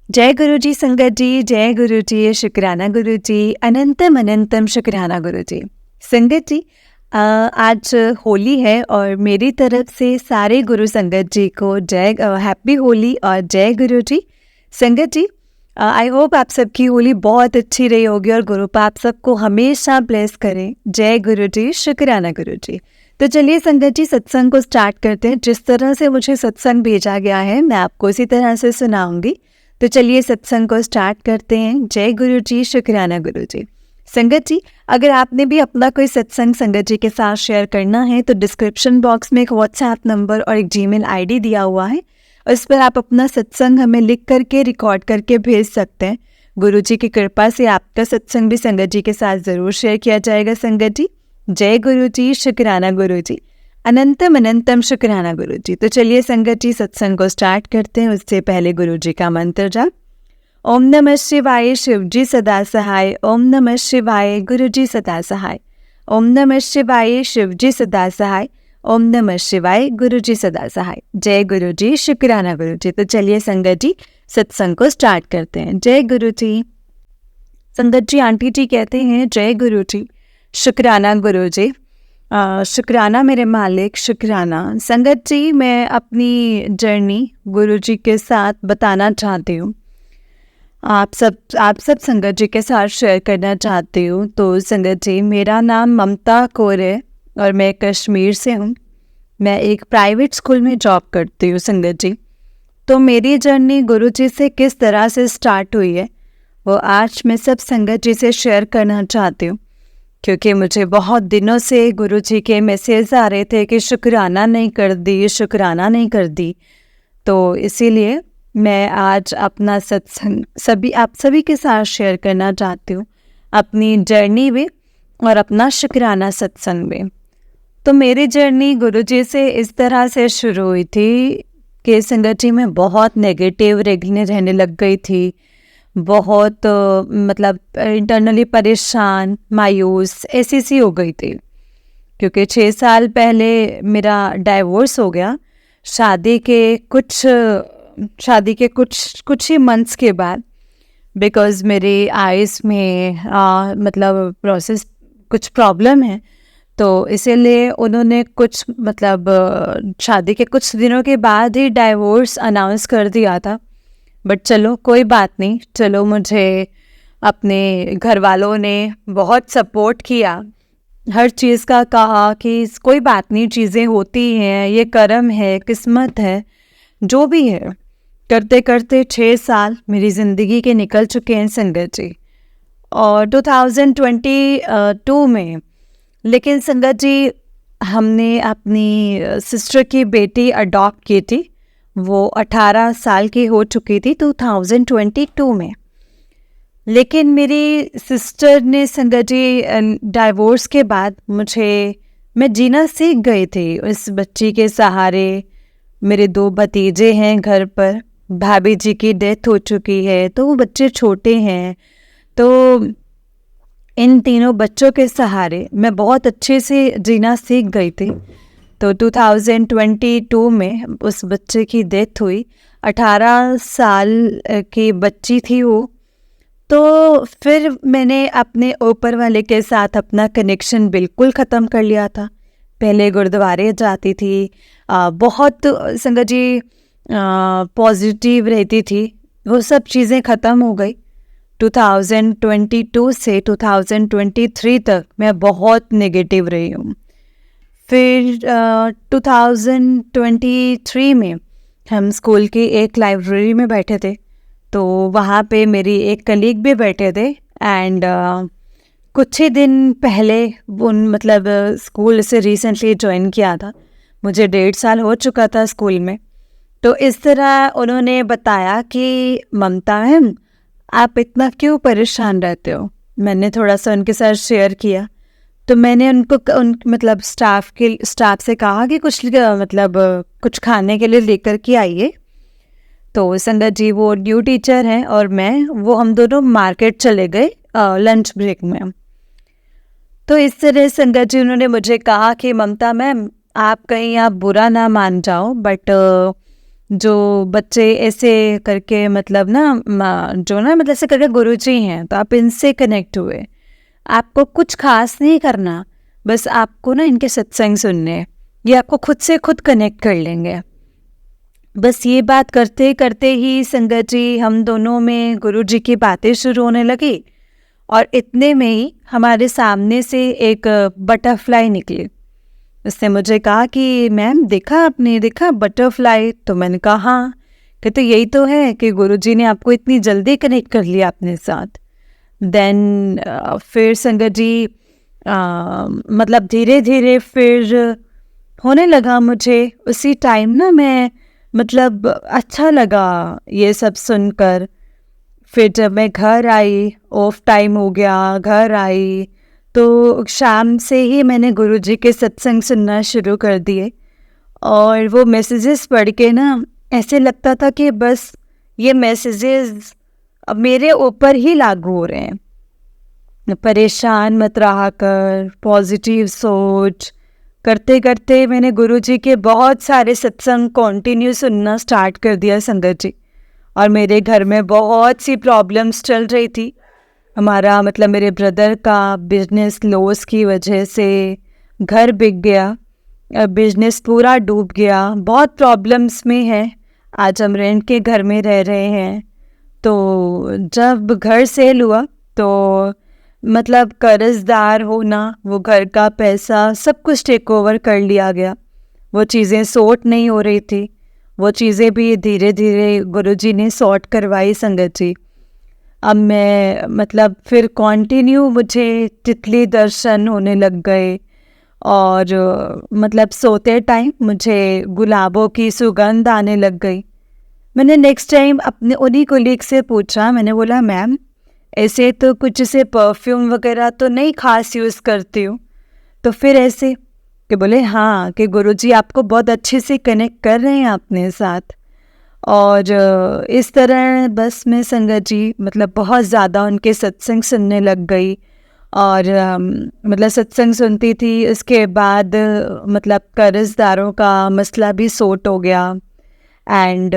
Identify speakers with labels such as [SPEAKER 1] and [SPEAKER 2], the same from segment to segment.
[SPEAKER 1] जय गुरु जी संगत जी, जय गुरु जी, शुक्राना गुरु जी, अनंतम अनंतम शुक्राना गुरु जी। संगत जी, आज होली है और मेरी तरफ से सारे गुरु संगत जी को हैप्पी होली और जय गुरु जी। संगत जी, आई होप आप सबकी होली बहुत अच्छी रही होगी और गुरु पाप सबको हमेशा ब्लेस करें। जय गुरु जी, शुक्राना गुरु जी। तो चलिए संगत जी, सत्संग को स्टार्ट करते हैं। जिस तरह से मुझे सत्संग भेजा गया है मैं आपको इसी तरह से सुनाऊंगी। तो चलिए सत्संग को स्टार्ट करते हैं। जय गुरु जी, शुक्राना गुरु जी। संगत जी, अगर आपने भी अपना कोई सत्संग संगत जी के साथ शेयर करना है तो डिस्क्रिप्शन बॉक्स में एक व्हाट्सएप नंबर और एक जीमेल आईडी दिया हुआ है। उस पर आप अपना सत्संग हमें लिख करके रिकॉर्ड करके भेज सकते हैं। गुरु जी की कृपा से आपका सत्संग भी संगत जी के साथ ज़रूर शेयर किया जाएगा। संगत जी, जय गुरु जी, शुक्राना गुरु जी, अनंतम अनंतम शुक्राना गुरु जी। तो चलिए संगत जी, सत्संग को स्टार्ट करते हैं। उससे पहले गुरु जी का मंत्र जाप। ओम नमः शिवाय, शिव जी सदा सहाय। ओम नमः शिवाय, गुरु जी सदा सहाय। ओम नमः शिवाय, शिव जी सदा सहाय। ओम नमः शिवाय, गुरु जी सदा सहाय। जय गुरु जी, शुक्राना गुरु जी। तो चलिए संगत जी, सत्संग को स्टार्ट करते हैं। जय गुरु जी। संगत जी, आंटी जी कहते हैं जय गुरु जी, शुक्राना गुरु जी। शुक्राना मेरे मालिक, शुक्राना। संगत जी, मैं अपनी जर्नी गुरु जी के साथ बताना चाहती हूँ। आप सब संगत जी के साथ शेयर करना चाहती हूँ। तो संगत जी, मेरा नाम ममता कौर है और मैं कश्मीर से हूँ। मैं एक प्राइवेट स्कूल में जॉब करती हूँ। संगत जी, तो मेरी जर्नी गुरु जी से किस तरह से स्टार्ट हुई है वो आज मैं सब संगत जी से शेयर करना चाहती हूँ। क्योंकि मुझे बहुत दिनों से गुरु जी के मैसेज आ रहे थे कि शुक्राना नहीं कर दी, शुक्राना नहीं कर दी। तो इसीलिए मैं आज अपना सत्संग आप सभी के साथ शेयर करना चाहती हूँ, अपनी जर्नी में और अपना शुक्राना सत्संग में। तो मेरी जर्नी गुरु जी से इस तरह से शुरू हुई थी कि संगत जी में बहुत नेगेटिव रहने लग गई थी। बहुत मतलब इंटरनली परेशान, मायूस ऐसी सी हो गई थी। क्योंकि 6 साल पहले मेरा डाइवोर्स हो गया। शादी के कुछ ही मंथ्स के बाद। बिकॉज़ मेरी आइज़ में मतलब प्रोसेस कुछ प्रॉब्लम है। तो इसीलिए उन्होंने शादी के कुछ दिनों के बाद ही डाइवोर्स अनाउंस कर दिया था। बट चलो कोई बात नहीं, चलो मुझे अपने घर वालों ने बहुत सपोर्ट किया। हर चीज़ का कहा कि कोई बात नहीं, चीज़ें होती हैं, ये कर्म है, किस्मत है, जो भी है। करते करते 6 साल मेरी ज़िंदगी के निकल चुके हैं संगत जी। और 2022 में, लेकिन संगत जी, हमने अपनी सिस्टर की बेटी अडॉप्ट की थी। वो 18 साल की हो चुकी थी 2022 में। लेकिन मेरी सिस्टर ने संगत जी डाइवोर्स के बाद मैं जीना सीख गई थी उस बच्ची के सहारे। मेरे 2 भतीजे हैं घर पर। भाभी जी की डेथ हो चुकी है तो वो बच्चे छोटे हैं। तो इन तीनों बच्चों के सहारे मैं बहुत अच्छे से जीना सीख गई थी। तो 2022 में उस बच्चे की डेथ हुई। 18 साल की बच्ची थी वो। तो फिर मैंने अपने ऊपर वाले के साथ अपना कनेक्शन बिल्कुल ख़त्म कर लिया था। पहले गुरुद्वारे जाती थी, बहुत संगत जी पॉजिटिव रहती थी। वो सब चीज़ें ख़त्म हो गई। 2022 से 2023 तक मैं बहुत नेगेटिव रही हूँ। फिर 2023 में हम स्कूल की एक लाइब्रेरी में बैठे थे। तो वहाँ पे मेरी एक कलीग भी बैठे थे। एंड कुछ ही दिन पहले स्कूल से रिसेंटली ज्वाइन किया था। मुझे 1.5 साल हो चुका था स्कूल में। तो इस तरह उन्होंने बताया कि ममता मैम, आप इतना क्यों परेशान रहते हो। मैंने थोड़ा सा उनके साथ शेयर किया। तो मैंने स्टाफ से कहा कि कुछ खाने के लिए लेकर के आइए। तो संगत जी, वो न्यू टीचर हैं और हम दोनों मार्केट चले गए लंच ब्रेक में। तो इस तरह संगत जी उन्होंने मुझे कहा कि ममता मैम, आप बुरा ना मान जाओ, बट जो बच्चे ऐसे करके मतलब ना जो ना मतलब ऐसे करके गुरुजी हैं, तो आप इनसे कनेक्ट हुए। आपको कुछ खास नहीं करना, बस आपको ना इनके सत्संग सुनने हैं। ये आपको खुद से खुद कनेक्ट कर लेंगे। बस ये बात करते करते ही संगत जी हम दोनों में गुरुजी की बातें शुरू होने लगी, और इतने में ही हमारे सामने से एक बटरफ्लाई निकली। उसने मुझे कहा कि मैम देखा, आपने देखा बटरफ्लाई? तो मैंने कहा हाँ। कहते यही तो है कि गुरुजी ने आपको इतनी जल्दी कनेक्ट कर लिया अपने साथ। देन फिर संगत जी मतलब धीरे धीरे फिर होने लगा मुझे उसी टाइम ना, मैं मतलब अच्छा लगा ये सब सुनकर। फिर जब मैं घर आई, ऑफ टाइम हो गया, घर आई, तो शाम से ही मैंने गुरुजी के सत्संग सुनना शुरू कर दिए। और वो मैसेजेस पढ़ के ना ऐसे लगता था कि बस ये मैसेजेस अब मेरे ऊपर ही लागू हो रहे हैं। परेशान मत रहा कर, पॉजिटिव सोच। करते करते मैंने गुरुजी के बहुत सारे सत्संग कंटिन्यू सुनना स्टार्ट कर दिया संगत जी। और मेरे घर में बहुत सी प्रॉब्लम्स चल रही थी। हमारा मतलब मेरे ब्रदर का बिजनेस लॉस की वजह से घर बिक गया, बिजनेस पूरा डूब गया, बहुत प्रॉब्लम्स में है। आज हम रेंट के घर में रह रहे हैं। तो जब घर सेल हुआ तो मतलब कर्जदार होना, वो घर का पैसा सब कुछ टेक ओवर कर लिया गया। वो चीज़ें सॉर्ट नहीं हो रही थी, वो चीज़ें भी धीरे धीरे गुरुजी ने सॉर्ट करवाई संगत जी। अब मैं मतलब फिर कंटिन्यू मुझे तितली दर्शन होने लग गए, और मतलब सोते टाइम मुझे गुलाबों की सुगंध आने लग गई। मैंने नेक्स्ट टाइम अपने उन्हीं कोलीग से पूछा, मैंने बोला मैम ऐसे तो कुछ से परफ्यूम वगैरह तो नहीं खास यूज़ करती हूँ, तो फिर ऐसे? कि बोले हाँ, कि गुरुजी आपको बहुत अच्छे से कनेक्ट कर रहे हैं अपने साथ। और इस तरह बस मैं संगत जी मतलब बहुत ज़्यादा उनके सत्संग सुनने लग गई। और मतलब सत्संग सुनती थी, उसके बाद मतलब कर्जदारों का मसला भी सॉर्ट हो गया। एंड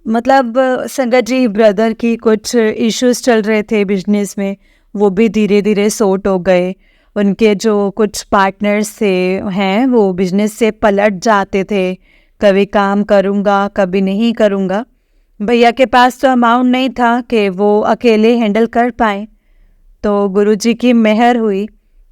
[SPEAKER 1] मतलब संगत जी ब्रदर की कुछ इश्यूज चल रहे थे बिजनेस में, वो भी धीरे धीरे सॉर्ट हो गए। उनके जो कुछ पार्टनर्स थे हैं वो बिजनेस से पलट जाते थे, कभी काम करूँगा कभी नहीं करूँगा। भैया के पास तो अमाउंट नहीं था कि वो अकेले हैंडल कर पाए। तो गुरुजी की मेहर हुई,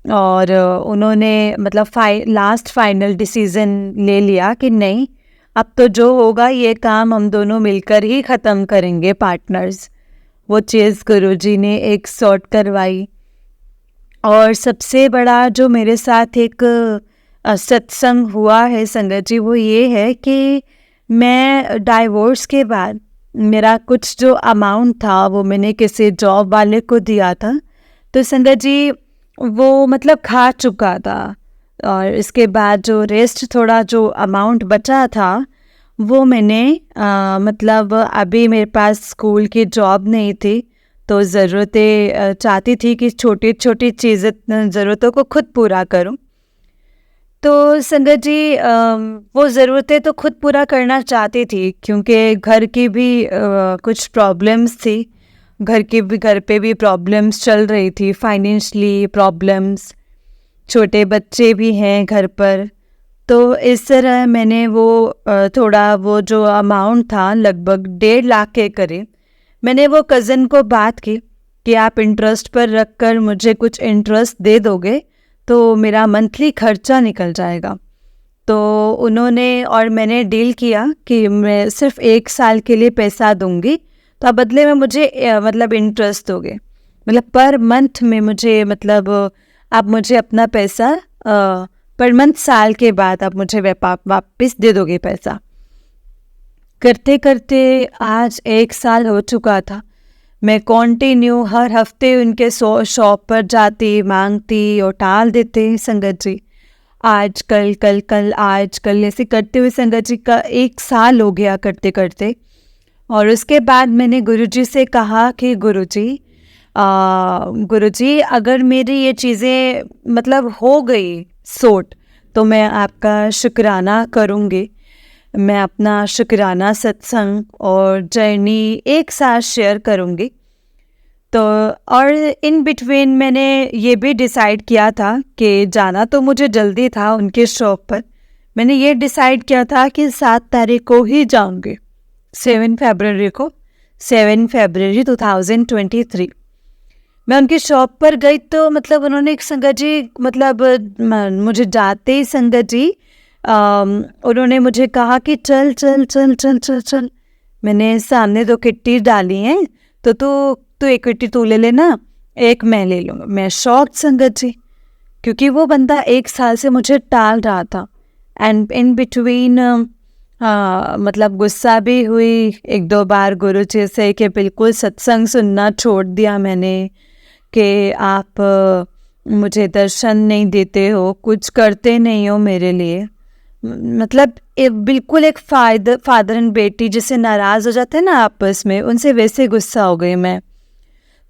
[SPEAKER 1] और उन्होंने मतलब लास्ट फाइनल डिसीज़न ले लिया कि नहीं, अब तो जो होगा ये काम हम दोनों मिलकर ही ख़त्म करेंगे, पार्टनर्स। वो चीज़ गुरुजी ने एक सॉर्ट करवाई। और सबसे बड़ा जो मेरे साथ एक सत्संग हुआ है संगत जी, वो ये है कि मैं डाइवोर्स के बाद मेरा कुछ जो अमाउंट था वो मैंने किसी जॉब वाले को दिया था। तो संगत जी वो मतलब खा चुका था, और इसके बाद जो रेस्ट थोड़ा जो अमाउंट बचा था वो मैंने मतलब अभी मेरे पास स्कूल की जॉब नहीं थी, तो ज़रूरतें चाहती थी कि छोटी छोटी चीज़ें ज़रूरतों को खुद पूरा करूं। तो संगत जी वो ज़रूरतें तो खुद पूरा करना चाहती थी, क्योंकि घर की भी कुछ प्रॉब्लम्स थी। घर पे भी प्रॉब्लम्स चल रही थी, फाइनेंशियली प्रॉब्लम्स, छोटे बच्चे भी हैं घर पर। तो इस तरह मैंने वो थोड़ा वो जो अमाउंट था लगभग 1.5 लाख के करीब, मैंने वो कज़न को बात की कि आप इंटरेस्ट पर रख कर मुझे कुछ इंटरेस्ट दे दोगे तो मेरा मंथली खर्चा निकल जाएगा। तो उन्होंने और मैंने डील किया कि मैं सिर्फ 1 साल के लिए पैसा दूंगी, तो आप बदले में मुझे मतलब इंटरेस्ट दोगे, मतलब पर मंथ में मुझे मतलब आप मुझे अपना पैसा पर मंथ साल के बाद आप मुझे वापस दे दोगे पैसा। करते करते आज 1 साल हो चुका था। मैं कंटिन्यू हर हफ्ते उनके शॉप पर जाती, मांगती और टाल देते संगत जी। आज कल कल कल आज कल ऐसे करते हुए संगत जी का 1 साल हो गया करते करते। और उसके बाद मैंने गुरुजी से कहा कि गुरुजी अगर मेरी ये चीज़ें मतलब हो गई सॉर्ट तो मैं आपका शुक्राना करूँगी। मैं अपना शुक्राना सत्संग और जर्नी एक साथ शेयर करूँगी। तो और इन बिटवीन मैंने ये भी डिसाइड किया था कि जाना तो मुझे जल्दी था उनके शॉप पर। मैंने ये डिसाइड किया था कि 7 तारीख को ही जाऊँगी, 7 फरवरी को, 7 फरवरी 2023। मैं उनकी शॉप पर गई तो मतलब उन्होंने एक संगत जी मतलब मुझे जाते ही संगत जी उन्होंने मुझे कहा कि चल चल चल चल चल चल। मैंने सामने 2 किट्टी डाली हैं, तो तू एक किट्टी तू ले लेना, एक मैं ले लूँगा। मैं शॉक्ड संगत जी, क्योंकि वो बंदा 1 साल से मुझे टाल रहा था। एंड इन बिटवीन मतलब गुस्सा भी हुई 1-2 बार गुरु जी से कि बिल्कुल सत्संग सुनना छोड़ दिया मैंने, कि आप मुझे दर्शन नहीं देते हो, कुछ करते नहीं हो मेरे लिए। मतलब बिल्कुल एक फादर एंड बेटी जिससे नाराज़ हो जाते हैं ना आपस में, उनसे वैसे गुस्सा हो गई मैं।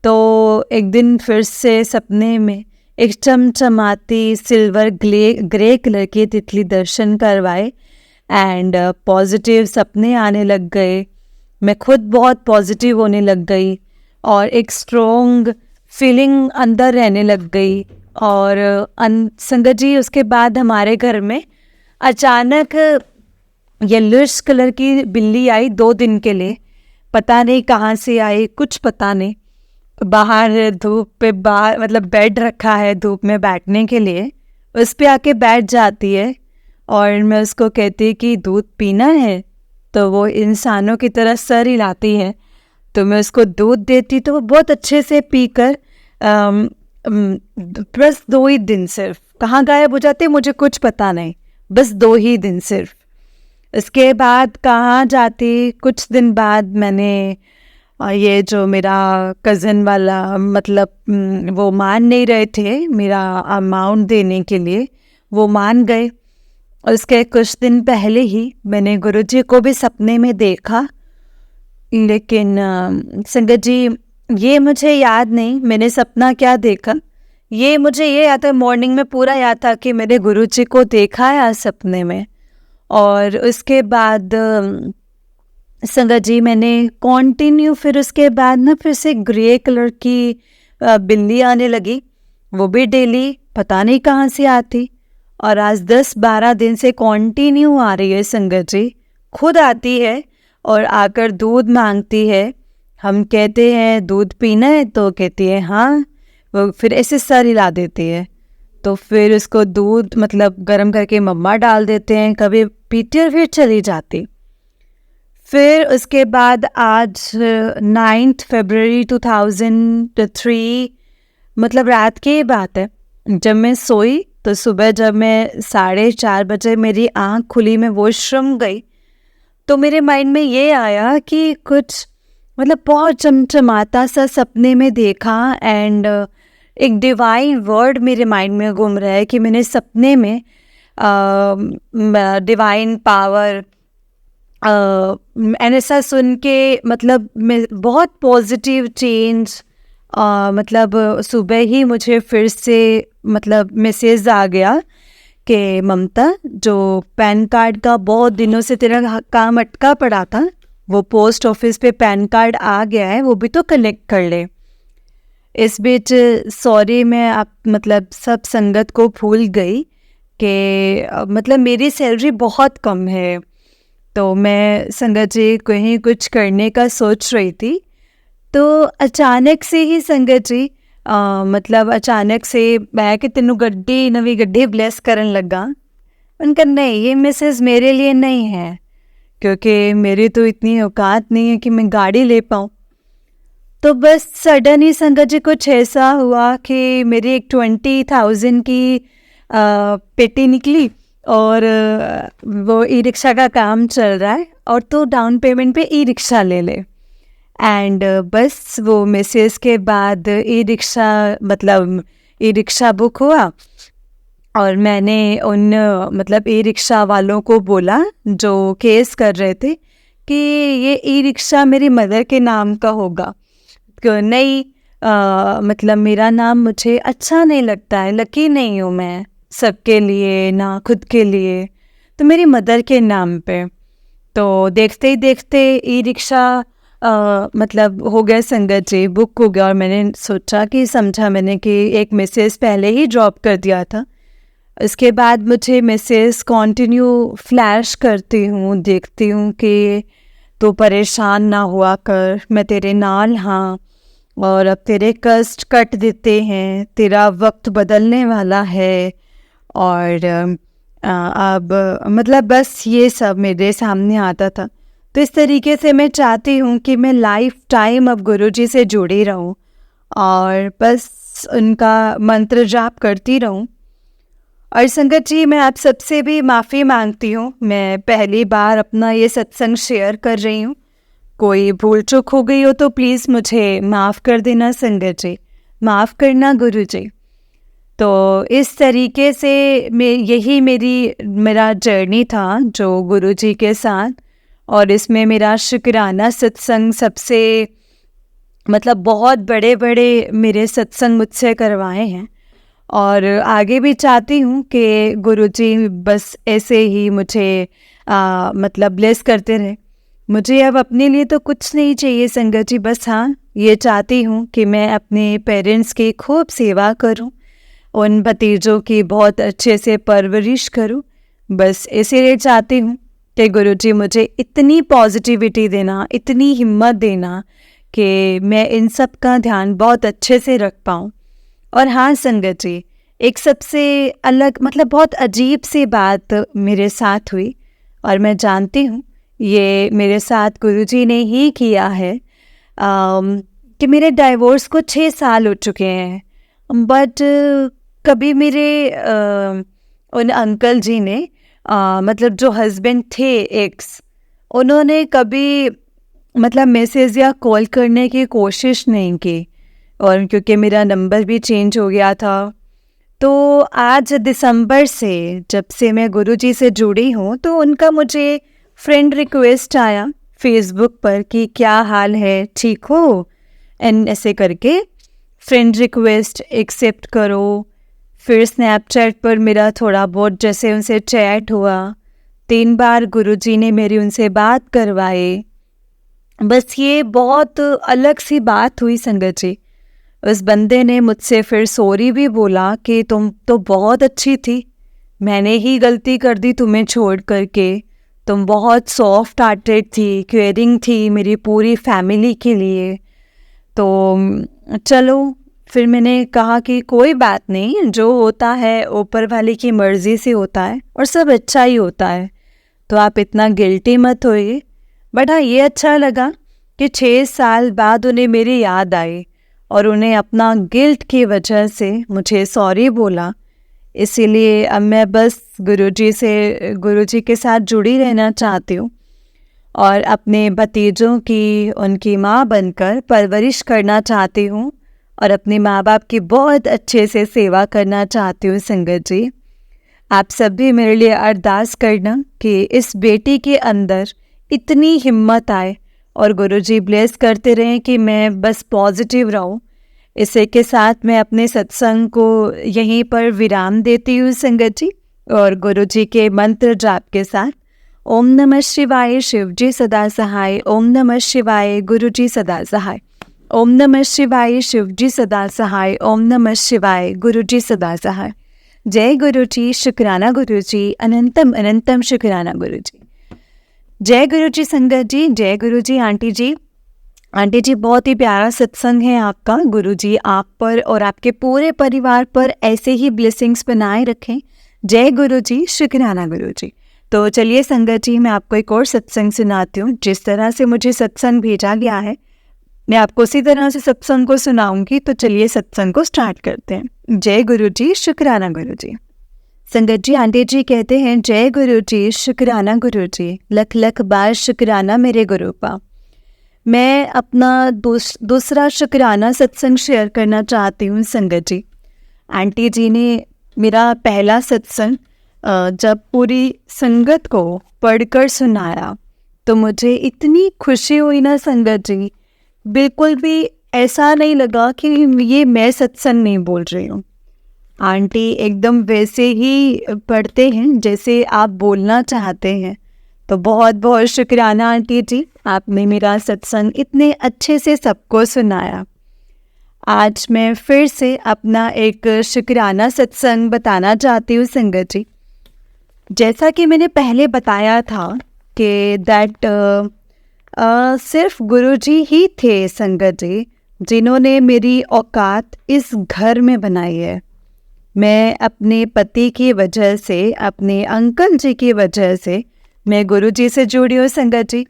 [SPEAKER 1] तो एक दिन फिर से सपने में एक चमचमाती सिल्वर ग्रे कलर की तितली दर्शन करवाए एंड पॉजिटिव सपने आने लग गए। मैं खुद बहुत पॉजिटिव होने लग गई और एक स्ट्रॉन्ग फीलिंग अंदर रहने लग गई। और संगत जी उसके बाद हमारे घर में अचानक येलोइश कलर की बिल्ली आई 2 दिन के लिए। पता नहीं कहाँ से आई, कुछ पता नहीं। बाहर धूप पे बाहर मतलब बेड रखा है धूप में बैठने के लिए, उस पे आके बैठ जाती है और मैं उसको कहती कि दूध पीना है, तो वो इंसानों की तरह सर हिलाती है। तो मैं उसको दूध देती तो वो बहुत अच्छे से पीकर बस 2 ही दिन सिर्फ कहाँ गायब हो जाते मुझे कुछ पता नहीं, बस 2 ही दिन सिर्फ। इसके बाद कहाँ जाती, कुछ दिन बाद मैंने ये जो मेरा कज़न वाला मतलब वो मान नहीं रहे थे मेरा अमाउंट देने के लिए, वो मान गए। और उसके कुछ दिन पहले ही मैंने गुरुजी को भी सपने में देखा, लेकिन संगत जी ये मुझे याद नहीं मैंने सपना क्या देखा। ये मुझे ये याद है, मॉर्निंग में पूरा याद था कि मैंने गुरुजी को देखा है आज सपने में। और उसके बाद संगत जी मैंने कंटिन्यू फिर उसके बाद ना फिर से ग्रे कलर की बिल्ली आने लगी, वो भी डेली पता नहीं कहाँ से आती। और आज 10-12 दिन से कंटिन्यू आ रही है संगत जी, खुद आती है और आकर दूध मांगती है। हम कहते हैं दूध पीना है तो कहती है हाँ, वो फिर ऐसे सर हिला देती है। तो फिर उसको दूध मतलब गर्म करके मम्मा डाल देते हैं, कभी पीती और फिर चली जाती। फिर उसके बाद आज 9 फरवरी 2003 मतलब रात की बात है, जब मैं सोई तो सुबह जब मैं 4:30 बजे मेरी आँख खुली, मैं वॉशरूम गई, तो मेरे माइंड में ये आया कि कुछ मतलब बहुत चमचमाता सा सपने में देखा एंड एक डिवाइन वर्ड मेरे माइंड में घूम रहा है कि मैंने सपने में डिवाइन पावर एंड ऐसा सुन के मतलब मैं बहुत पॉजिटिव चेंज मतलब सुबह ही मुझे फिर से मतलब मैसेज आ गया कि ममता, जो पैन कार्ड का बहुत दिनों से तेरा काम अटका पड़ा था, वो पोस्ट ऑफिस पे पैन कार्ड आ गया है, वो भी तो कलेक्ट कर ले। इस बीच सॉरी मैं आप मतलब सब संगत को भूल गई कि मतलब मेरी सैलरी बहुत कम है, तो मैं संगत जी कहीं कुछ करने का सोच रही थी। तो अचानक से ही संगत जी मतलब अचानक से मैं कि तेनू गड्डी नवी गड्डी ब्लेस करन लगा। उनका नहीं, ये मैसेज मेरे लिए नहीं है, क्योंकि मेरी तो इतनी औकात नहीं है कि मैं गाड़ी ले पाऊँ। तो बस सडन ही संगत जी कुछ ऐसा हुआ कि मेरी एक 20,000 की पेटी निकली और वो ई रिक्शा का काम चल रहा है और तो डाउन पेमेंट पे ई रिक्शा ले ले। एंड बस वो मैसेज के बाद ई रिक्शा बुक हुआ और मैंने उन मतलब ई रिक्शा वालों को बोला जो केस कर रहे थे कि ये ई रिक्शा मेरी मदर के नाम का होगा, क्यों नहीं मतलब मेरा नाम मुझे अच्छा नहीं लगता है, लकी नहीं हूँ मैं सबके लिए ना खुद के लिए, तो मेरी मदर के नाम पे। तो देखते ही देखते ई रिक्शा मतलब हो गया संगत जी, बुक हो गया। और मैंने सोचा कि समझा मैंने कि एक मैसेज पहले ही ड्रॉप कर दिया था। इसके बाद मुझे मैसेज कंटिन्यू फ्लैश करती हूँ, देखती हूँ कि तो परेशान ना हुआ कर, मैं तेरे नाल हाँ, और अब तेरे कष्ट कट देते हैं, तेरा वक्त बदलने वाला है। और अब मतलब बस ये सब मेरे सामने आता था। तो इस तरीके से मैं चाहती हूँ कि मैं लाइफ टाइम अब गुरुजी से जुड़ी रहूँ और बस उनका मंत्र जाप करती रहूँ। और संगत जी, मैं आप सबसे भी माफ़ी मांगती हूँ, मैं पहली बार अपना ये सत्संग शेयर कर रही हूँ। कोई भूल चूक हो गई हो तो प्लीज़ मुझे माफ़ कर देना संगत जी, माफ़ करना गुरु जी। तो इस तरीके से यही मेरा जर्नी था जो गुरु जी के साथ। और इसमें मेरा शुक्राना सत्संग सबसे मतलब बहुत बड़े बड़े मेरे सत्संग मुझसे करवाए हैं। और आगे भी चाहती हूँ कि गुरुजी बस ऐसे ही मुझे मतलब ब्लेस करते रहे। मुझे अब अपने लिए तो कुछ नहीं चाहिए संगत जी, बस हाँ ये चाहती हूँ कि मैं अपने पेरेंट्स की खूब सेवा करूँ, उन भतीजों की बहुत अच्छे से परवरिश करूँ। बस इसीलिए चाहती हूँ कि गुरुजी मुझे इतनी पॉजिटिविटी देना, इतनी हिम्मत देना कि मैं इन सब का ध्यान बहुत अच्छे से रख पाऊँ। और हाँ संगत जी, एक सबसे अलग मतलब बहुत अजीब सी बात मेरे साथ हुई, और मैं जानती हूँ ये मेरे साथ गुरुजी ने ही किया है। कि मेरे डाइवोर्स को 6 साल हो चुके हैं, बट कभी मेरे उन अंकल जी ने मतलब जो हस्बैंड थे एक्स, उन्होंने कभी मतलब मैसेज या कॉल करने की कोशिश नहीं की। और क्योंकि मेरा नंबर भी चेंज हो गया था, तो आज दिसंबर से जब से मैं गुरुजी से जुड़ी हूँ तो उनका मुझे फ्रेंड रिक्वेस्ट आया फेसबुक पर कि क्या हाल है, ठीक हो, एंड ऐसे करके फ्रेंड रिक्वेस्ट एक्सेप्ट करो। फिर स्नैपचैट पर मेरा थोड़ा बहुत जैसे उनसे चैट हुआ, 3 बार गुरुजी ने मेरी उनसे बात करवाई। बस ये बहुत अलग सी बात हुई संगत जी। उस बंदे ने मुझसे फिर सॉरी भी बोला कि तुम तो बहुत अच्छी थी, मैंने ही गलती कर दी तुम्हें छोड़ करके, तुम बहुत सॉफ्ट हार्टेड थी, केयरिंग थी मेरी पूरी फैमिली के लिए। तो चलो, फिर मैंने कहा कि कोई बात नहीं, जो होता है ऊपर वाले की मर्ज़ी से होता है और सब अच्छा ही होता है, तो आप इतना गिल्टी मत होइए। बट हाँ, ये अच्छा लगा कि 6 साल बाद उन्हें मेरी याद आई और उन्हें अपना गिल्ट की वजह से मुझे सॉरी बोला। इसीलिए अब मैं बस गुरुजी के साथ जुड़ी रहना चाहती हूँ और अपने भतीजों की उनकी माँ बनकर परवरिश करना चाहती हूँ और अपने माँ बाप की बहुत अच्छे से सेवा करना चाहती हूँ। संगत जी, आप सब भी मेरे लिए अरदास करना कि इस बेटी के अंदर इतनी हिम्मत आए और गुरुजी ब्लेस करते रहें कि मैं बस पॉजिटिव रहूं। इसी के साथ मैं अपने सत्संग को यहीं पर विराम देती हूँ संगत जी, और गुरुजी के मंत्र जाप के साथ ओम नमः शिवाय, शिव जी सदा सहाय, ओम नमः शिवाय, गुरुजी सदा सहाय, ओम नमः शिवाय, शिव जी सदा सहाय, ओम नमः शिवाय, गुरुजी सदा सहाय। जय गुरुजी, शुक्राना गुरुजी, अनंतम अनंतम शुक्राना गुरुजी। जय गुरुजी संगत जी, जय गुरुजी आंटी जी। आंटी जी, बहुत ही प्यारा सत्संग है आपका। गुरुजी आप पर और आपके पूरे परिवार पर ऐसे ही ब्लेसिंग्स बनाए रखें। जय गुरुजी, शुक्राना गुरुजी। तो चलिए संगत जी, मैं आपको एक और सत्संग सुनाती हूँ। जिस तरह से मुझे सत्संग भेजा गया है, मैं आपको उसी तरह से सत्संग को सुनाऊंगी। तो चलिए सत्संग को स्टार्ट करते हैं। जय गुरुजी, शुक्राना गुरुजी। संगत जी, आंटी जी कहते हैं, जय गुरुजी, शुक्राना गुरुजी, लख लख बार शुक्राना मेरे गुरुपा। मैं अपना दूसरा शुक्राना सत्संग शेयर करना चाहती हूँ संगत जी। आंटी जी ने मेरा पहला सत्संग जब पूरी संगत को पढ़कर सुनाया तो मुझे इतनी खुशी हुई ना संगत जी, बिल्कुल भी ऐसा नहीं लगा कि ये मैं सत्संग नहीं बोल रही हूँ। आंटी एकदम वैसे ही पढ़ते हैं जैसे आप बोलना चाहते हैं। तो बहुत बहुत शुक्राना आंटी जी, आपने मेरा सत्संग इतने अच्छे से सबको सुनाया। आज मैं फिर से अपना एक शुक्राना सत्संग बताना चाहती हूँ संगत जी। जैसा कि मैंने पहले बताया था कि सिर्फ गुरुजी ही थे संगत जी, जिन्होंने मेरी औकात इस घर में बनाई है। मैं अपने पति की वजह से, अपने अंकल जी की वजह से मैं गुरुजी से जुड़ी हूँ संगत जी।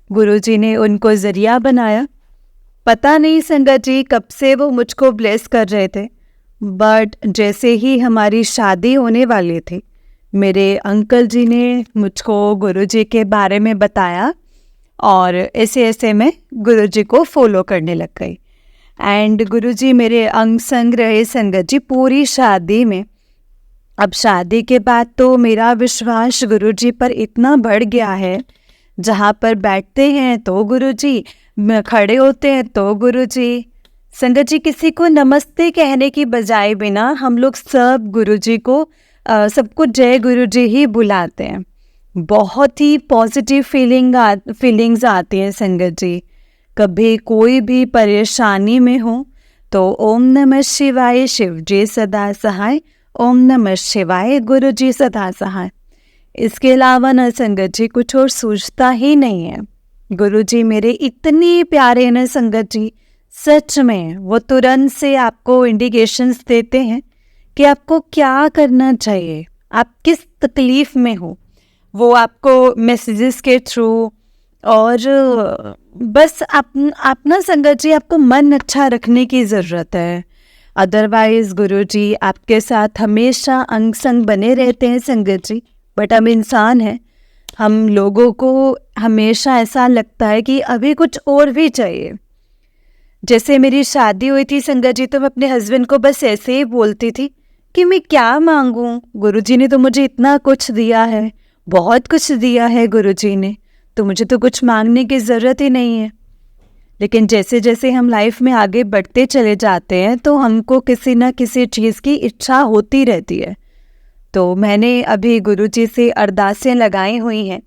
[SPEAKER 1] गुरुजी ने उनको ज़रिया बनाया। पता नहीं संगत जी कब से वो मुझको ब्लेस कर रहे थे, बट जैसे ही हमारी शादी होने वाली थी, मेरे अंकल जी ने मुझको गुरुजी के बारे में बताया और ऐसे ऐसे मैं गुरुजी को फॉलो करने लग गई। एंड गुरुजी मेरे अंग संग रहे संगत जी पूरी शादी में। अब शादी के बाद तो मेरा विश्वास गुरुजी पर इतना बढ़ गया है, जहाँ पर बैठते हैं तो गुरुजी, खड़े होते हैं तो गुरुजी। संगत जी किसी को नमस्ते कहने की बजाय बिना हम लोग सब गुरुजी को सबको जय गुरुजी ही बुलाते हैं। बहुत ही पॉजिटिव फीलिंग्स आती हैं संगत जी। कभी कोई भी परेशानी में हो तो ओम नमः शिवाय शिव जी सदा सहाय, ओम नमः शिवाय गुरु जी सदा सहाय। इसके अलावा न संगत जी कुछ और सोचता ही नहीं है। गुरु जी मेरे इतने प्यारे न संगत जी, सच में वो तुरंत से आपको इंडिकेशंस देते हैं कि आपको क्या करना चाहिए, आप किस तकलीफ़ में हो। वो आपको मैसेजेस के थ्रू और बस आप ना संगत जी, आपको मन अच्छा रखने की ज़रूरत है। अदरवाइज़ गुरुजी आपके साथ हमेशा अंग संग बने रहते हैं संगत जी। बट हम इंसान हैं, हम लोगों को हमेशा ऐसा लगता है कि अभी कुछ और भी चाहिए। जैसे मेरी शादी हुई थी संगत जी, तो मैं अपने हस्बैंड को बस ऐसे ही बोलती थी कि मैं क्या मांगूं, गुरुजी ने तो मुझे इतना कुछ दिया है, बहुत कुछ दिया है गुरुजी ने, तो मुझे तो कुछ मांगने की ज़रूरत ही नहीं है। लेकिन जैसे जैसे हम लाइफ में आगे बढ़ते चले जाते हैं तो हमको किसी न किसी चीज़ की इच्छा होती रहती है। तो मैंने अभी गुरुजी से अरदासें लगाई हुई हैं,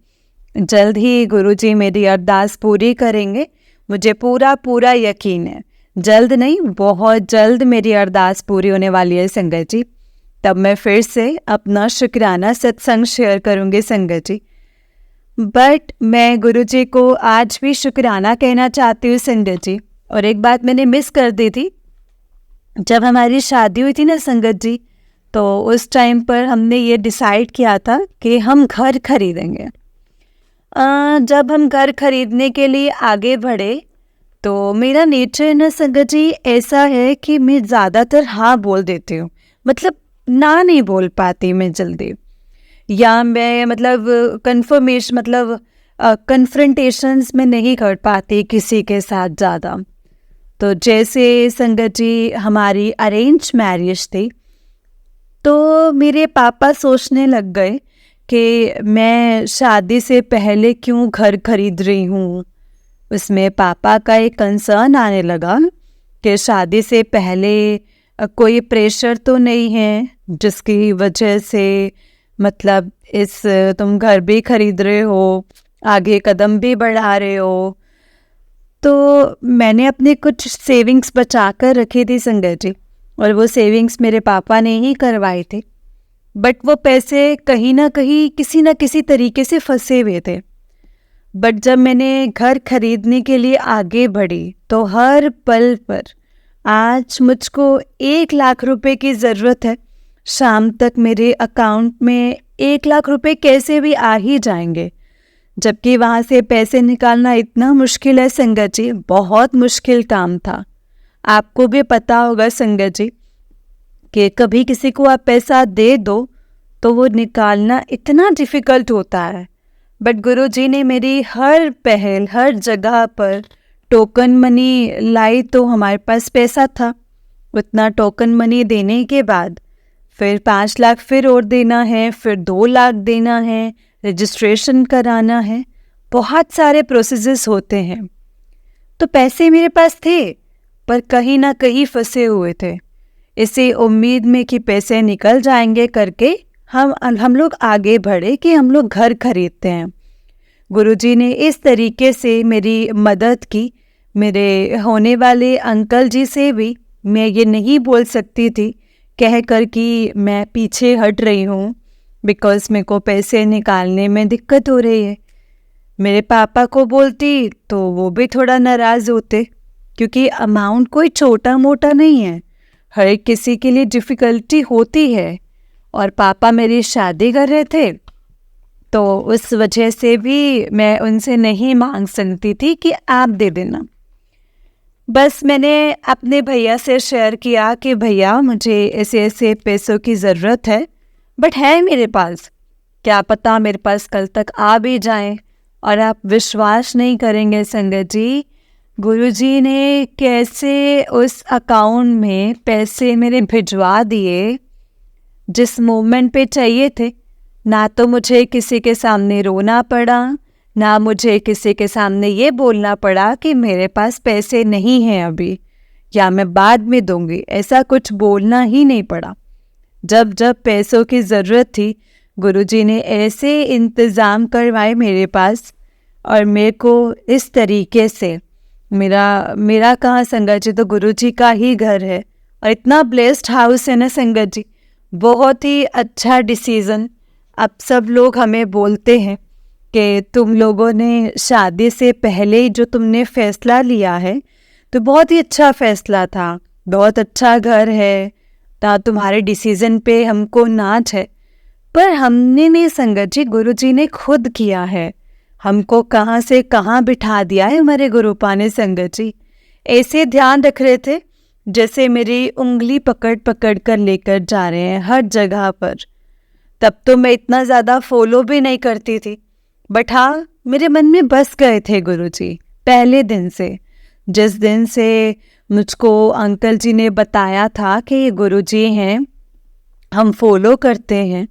[SPEAKER 1] जल्द ही गुरुजी मेरी अरदास पूरी करेंगे, मुझे पूरा पूरा यकीन है। जल्द नहीं, बहुत जल्द मेरी अरदास पूरी होने वाली है संगत जी। तब मैं फिर से अपना शुक्राना सत्संग शेयर करूँगी संगत जी। बट मैं गुरुजी को आज भी शुक्राना कहना चाहती हूँ संगत जी। और एक बात मैंने मिस कर दी थी, जब हमारी शादी हुई थी ना संगत जी, तो उस टाइम पर हमने ये डिसाइड किया था कि हम घर खरीदेंगे। जब हम घर खरीदने के लिए आगे बढ़े तो मेरा नेचर ना संगत जी ऐसा है कि मैं ज़्यादातर हाँ बोल देती हूँ, मतलब ना नहीं बोल पाती मैं जल्दी, या मैं मतलब कन्फ्रंटेशंस में नहीं कर पाती किसी के साथ ज़्यादा। तो जैसे संगत जी हमारी अरेंज मैरिज थी, तो मेरे पापा सोचने लग गए कि मैं शादी से पहले क्यों घर खरीद रही हूँ। उसमें पापा का एक कंसर्न आने लगा कि शादी से पहले कोई प्रेशर तो नहीं है जिसकी वजह से मतलब तुम घर भी खरीद रहे हो, आगे कदम भी बढ़ा रहे हो। तो मैंने अपने कुछ सेविंग्स बचा कर रखी थी संगत जी, और वो सेविंग्स मेरे पापा ने ही करवाई थी। बट वो पैसे कहीं ना कहीं किसी न किसी तरीके से फंसे हुए थे। बट जब मैंने घर खरीदने के लिए आगे बढ़ी तो हर पल पर आज मुझको 1 लाख रुपए की ज़रूरत है, शाम तक मेरे अकाउंट में 1 लाख रुपए कैसे भी आ ही जाएंगे। जबकि वहाँ से पैसे निकालना इतना मुश्किल है संगत जी, बहुत मुश्किल काम था। आपको भी पता होगा संगत जी कि कभी किसी को आप पैसा दे दो तो वो निकालना इतना डिफ़िकल्ट होता है। बट गुरुजी ने मेरी हर पहल, हर जगह पर टोकन मनी लाई, तो हमारे पास पैसा था। उतना टोकन मनी देने के बाद फिर 5 लाख फिर और देना है, फिर 2 लाख देना है, रजिस्ट्रेशन कराना है, बहुत सारे प्रोसेसेस होते हैं। तो पैसे मेरे पास थे पर कहीं ना कहीं फंसे हुए थे। इसी उम्मीद में कि पैसे निकल जाएंगे करके हम लोग आगे बढ़े कि हम लोग घर खरीदते हैं। गुरुजी ने इस तरीके से मेरी मदद की। मेरे होने वाले अंकल जी से भी मैं ये नहीं बोल सकती थी कह कर कि मैं पीछे हट रही हूँ बिकॉज़ मेरे को पैसे निकालने में दिक्कत हो रही है। मेरे पापा को बोलती तो वो भी थोड़ा नाराज़ होते, क्योंकि अमाउंट कोई छोटा मोटा नहीं है, हर किसी के लिए डिफ़िकल्टी होती है। और पापा मेरी शादी कर रहे थे, तो उस वजह से भी मैं उनसे नहीं मांग सकती थी कि आप दे देना। बस मैंने अपने भैया से शेयर किया कि भैया मुझे ऐसे ऐसे पैसों की ज़रूरत है, बट है मेरे पास, क्या पता मेरे पास कल तक आ भी जाएं। और आप विश्वास नहीं करेंगे संगत जी, गुरुजी ने कैसे उस अकाउंट में पैसे मेरे भिजवा दिए जिस मोमेंट पे चाहिए थे। ना तो मुझे किसी के सामने रोना पड़ा, ना मुझे किसी के सामने ये बोलना पड़ा कि मेरे पास पैसे नहीं हैं अभी या मैं बाद में दूंगी, ऐसा कुछ बोलना ही नहीं पड़ा। जब जब पैसों की ज़रूरत थी, गुरुजी ने ऐसे इंतज़ाम करवाए मेरे पास, और मेरे को इस तरीके से मेरा कहाँ संगत जी, तो गुरुजी का ही घर है और इतना ब्लेस्ड हाउस है ना संगत जी, बहुत ही अच्छा डिसीज़न। अब सब लोग हमें बोलते हैं कि तुम लोगों ने शादी से पहले जो तुमने फ़ैसला लिया है तो बहुत ही अच्छा फ़ैसला था, बहुत अच्छा घर है, तुम्हारे डिसीज़न पे हमको नाज है। पर हमने नहीं संगत जी, गुरुजी ने खुद किया है, हमको कहाँ से कहाँ बिठा दिया है हमारे गुरुपा ने संगत जी। ऐसे ध्यान रख रहे थे जैसे मेरी उंगली पकड़ पकड़ कर लेकर जा रहे हैं हर जगह पर। तब तो मैं इतना ज़्यादा फॉलो भी नहीं करती थी, बट हाँ मेरे मन में बस गए थे गुरुजी पहले दिन से। जिस दिन से मुझको अंकल जी ने बताया था कि ये गुरुजी हैं, हम फॉलो करते हैं,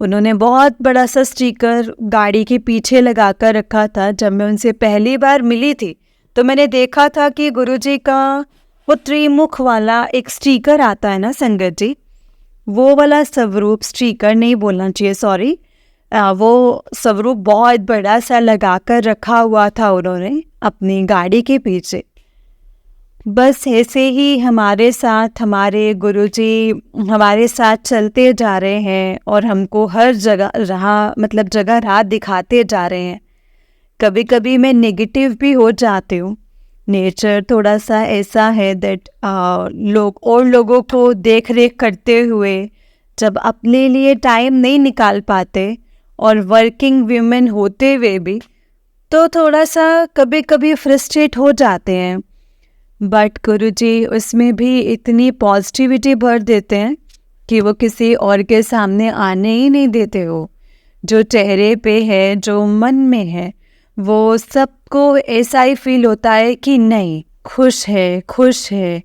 [SPEAKER 1] उन्होंने बहुत बड़ा सा स्टिकर गाड़ी के पीछे लगा कर रखा था। जब मैं उनसे पहली बार मिली थी तो मैंने देखा था कि गुरुजी का वो त्रिमुख वाला एक स्टिकर आता है ना संगत जी, वो वाला स्वरूप, स्टिकर नहीं बोलना चाहिए, सॉरी, वो स्वरूप बहुत बड़ा सा लगा कर रखा हुआ था उन्होंने अपनी गाड़ी के पीछे। बस ऐसे ही हमारे साथ हमारे गुरुजी हमारे साथ चलते जा रहे हैं और हमको हर जगह राह दिखाते जा रहे हैं। कभी कभी मैं नेगेटिव भी हो जाती हूँ, नेचर थोड़ा सा ऐसा है दैट लोग और लोगों को देख रेख करते हुए जब अपने लिए टाइम नहीं निकाल पाते, और वर्किंग वीमेन होते हुए भी, तो थोड़ा सा कभी कभी फ्रस्ट्रेट हो जाते हैं। बट गुरुजी उसमें भी इतनी पॉजिटिविटी भर देते हैं कि वो किसी और के सामने आने ही नहीं देते हो। जो चेहरे पे है, जो मन में है, वो सबको ऐसा ही फील होता है कि नहीं, खुश है, खुश है।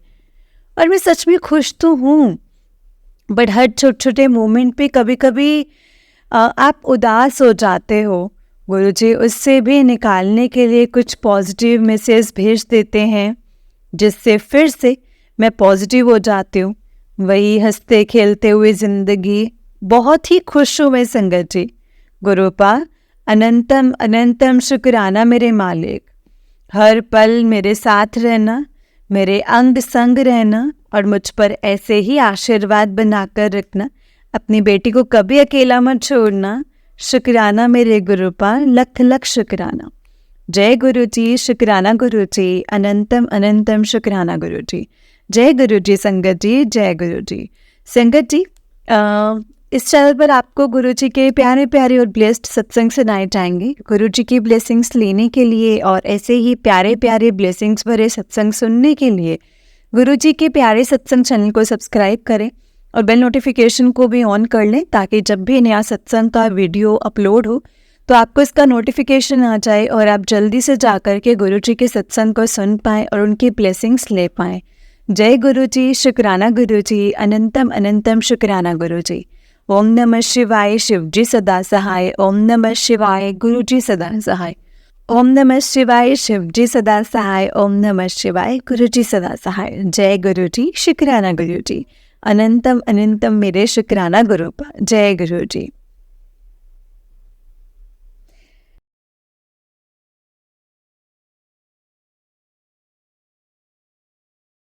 [SPEAKER 1] और मैं सच में खुश तो हूँ, बट हर छोटे छोटे मोमेंट पे कभी कभी आप उदास हो जाते हो। गुरुजी उससे भी निकालने के लिए कुछ पॉजिटिव मैसेज भेज देते हैं, जिससे फिर से मैं पॉजिटिव हो जाती हूँ। वही हंसते खेलते हुए ज़िंदगी, बहुत ही खुश हूँ मैं संगत जी। गुरुपा अनंतम अनंतम शुक्राना मेरे मालिक, हर पल मेरे साथ रहना, मेरे अंग संग रहना और मुझ पर ऐसे ही आशीर्वाद बनाकर रखना। अपनी बेटी को कभी अकेला मत छोड़ना। शुक्राना मेरे गुरुपा, लख लख शुक्राना। जय गुरु जी, शुक्राना गुरु जी, अनंतम अनंतम शुक्राना गुरु जी। जय गुरु जी संगत जी, जय गुरु जी। संगत जी, इस चैनल पर आपको गुरु जी के प्यारे प्यारे और ब्लेस्ड सत्संग सुनाए जाएंगे। गुरु जी की ब्लेसिंग्स लेने के लिए और ऐसे ही प्यारे प्यारे ब्लेसिंग्स भरे सत्संग सुनने के लिए गुरु जी के प्यारे सत्संग चैनल को सब्सक्राइब करें और बेल नोटिफिकेशन को भी ऑन कर लें, ताकि जब भी नया सत्संग का वीडियो अपलोड हो तो आपको इसका नोटिफिकेशन आ जाए और आप जल्दी से जाकर के गुरु जी के सत्संग को सुन पाएँ और उनकी ब्लेसिंग्स ले पाएँ। जय गुरु जी, शुक्राना गुरु जी, अनंतम अनंतम शुक्राना गुरु जी। ओम नमः शिवाय, शिव जी सदा सहाय। ओम नमः शिवाय, गुरु जी सदा सहाय। ओम नमः शिवाय, शिव जी सदा सहाय। ओम नमः शिवाय, गुरु जी सदा सहाय। जय गुरु जी, शुक्राना गुरु जी, अनंतम अनंतम मेरे शुक्राना गुरुपा। जय गुरु जी।